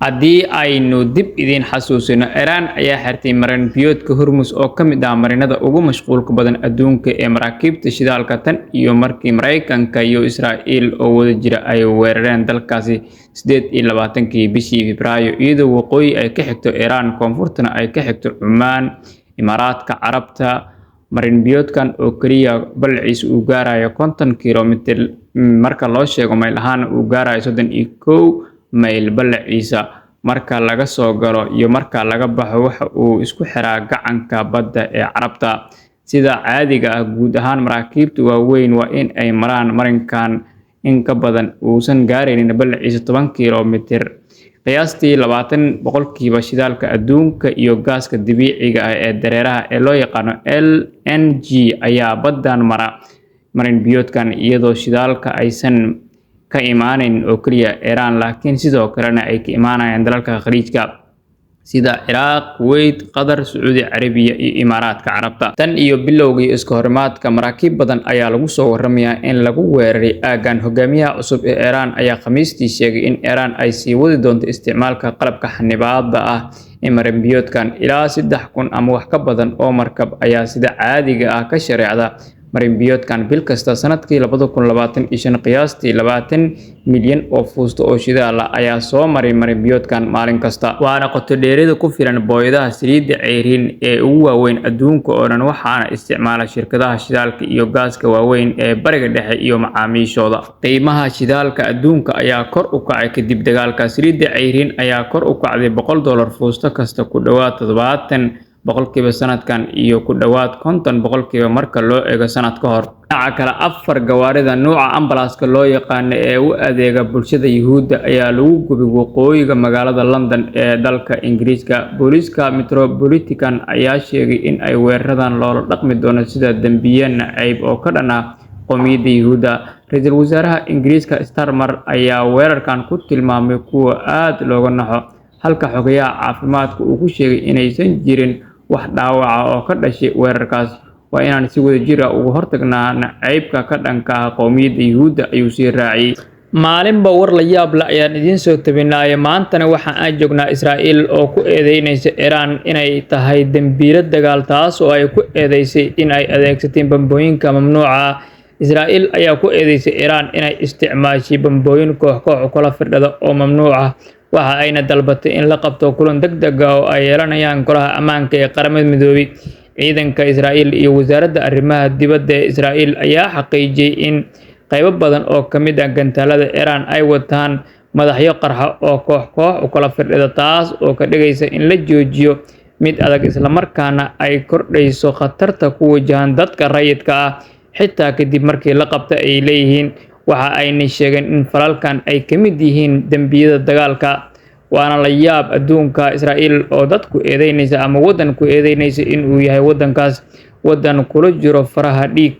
haddii aynu dib idin xasuusino, Iran ayaa xirtay marin biyoodka Hormuz oo ka mid ah marinada ugu mashquulka badan adduunka ee maraakiibta shidaalka tan iyo markii Mareykanka iyo Israa'iil oo wada jira ay weerareen dalkaasi 28kii bishii Febraayo, iyadoo waqooyi ay ka xigto Iran, koonfurtana ay ka xigto Cumaan, Imaaraadka Carabta. Marin biyoodkan oo kaliya balciisa uu gaarayo 50 kiiloomitir marka loo sheego mayl ahaan uu gaarayo 31 mayl balciisa marka laga soo galo iyo marka laga baxo. Waxa uu isku xiraa gacanka badda ee Carabta. Sida caadiga ah, guud ahaan maraakiibta waaweyn waa in ay maraan marinkan in ka badan uusan gaaraynin balciisa 10 kiiloomitir. qiyaastii 20% shidaalka adduunka iyo gaaska dabiiciga ah ee dareeraha ee loo yaqaan LNG ayaa baddan mara marin biyoodkan, iyadoo shidaalka aysan ka imaanayn oo kaliya Iran laakiin sidoo kalena ay ka imaanayaan dalalka khaliijka sida Ciraaq, Kuwait, Qatar, Sacuudi Carabiya iyo Imaaraadka Carabta. Tan iyo bilowgii iska horimaadka, maraakiib badan ayaa lagu soo waramayaa in lagu weeraray aaggan. Hogaamiyaha cusub ee Iran ayaa Khamiistii sheegay in Iran ay sii wadi doonto isticmaalka qalabka xannibaadda ah ee marin biyoodkan. Ilaa 3,000 ama wax ka badan oo markab ayaa sida caadiga ah ka shareecda marin biyoodkan bil kasta. Sanadkii 2025, qiyaastii 20 milyan oo fuusto oo shidaal ah ayaa soo maray marin biyoodkan maalin kasta, waana qoto dheerida ku filan booyadaha saliidda ceyriin ee ugu waaweyn adduunka oo dhan, waxaana isticmaala shirkadaha shidaalka iyo gaaska waaweyn ee Bariga Dhexe iyo macaamiishooda. Qiimaha shidaalka adduunka ayaa kor u kacay kadib dagaalka. Saliidda ceyriin ayaa kor u kacday $100 fuusto kasta, ku dhawaad 70% sanadkan iyo ku dhawaad 50% marka loo eego sanad ka hor. Dhinaca kale, 4 gawaarida nuuca ambalaaska loo yaqaan ee u adeega bulshada Yuhuudda ayaa lagu gubay waqooyiga magaalada London ee dalka Ingiriiska. Booliiska Metropolitan ayaa sheegay in ay weeraradan loola dhaqmi doono sida dambiye nacayb oo ka dhan ah qowmiyadda Yuhuudda. Ra'iisul Wasaaraha Ingiriiska Starmer ayaa weerarkan ku tilmaamay kuwo aad looga naxo, halka xogayaha caafimaadka uu ku sheegay inaysan jirin wax dhaawaca oo ka dhashay weerarkaas. Waa inaan si wadajir ah uga hortagnaa nacaybka ka dhanka ah qowmiyadda Yuhuudda, ayuu sii raaciyay. Maalinba war la yaab leh ayaan idiin soo tabinaya. Maantana waxa aan joognaa Israa'iil oo ku eedeynaysa Iran inay tahay dambiile dagaal, taas oo ay ku eedeysay in ay adeegsateen bambooyinka mamnuuca ah. Israa'iil ayaa ku eedeysay Iran inay isticmaashay bambooyin koox kala firdhada oo mamnuuc ah. Waxa ayna dalbatay in la qabto kulan degdeg ah oo ay yeelanayaan golaha ammaanka ee qaramada midoobay. Ciidanka Israa'iil iyo wasaaradda arrimaha dibadda ee Israa'iil ayaa xaqiijiyay in qaybo badan oo ka mid ah gantaalada Iran ay wataan madaxyo qarxa oo koox u kala firdhada, taas oo ka dhigaysa in la joojiyo mid adag, isla markaana ay kordhayso khatarta ku wajahan dadka rayidka ah xitaa kadib markii la qabta. Ay leeyihiin waxa ayna sheegeen in falalkan ay ka mid yihiin dambiyada dagaalka. Waana la yaab adduunka. Israa'iil oo dadku eedeynaysa ama waddan ku eedeynaysa in uu yahay waddankaas waddan kula jiro faraha dhiig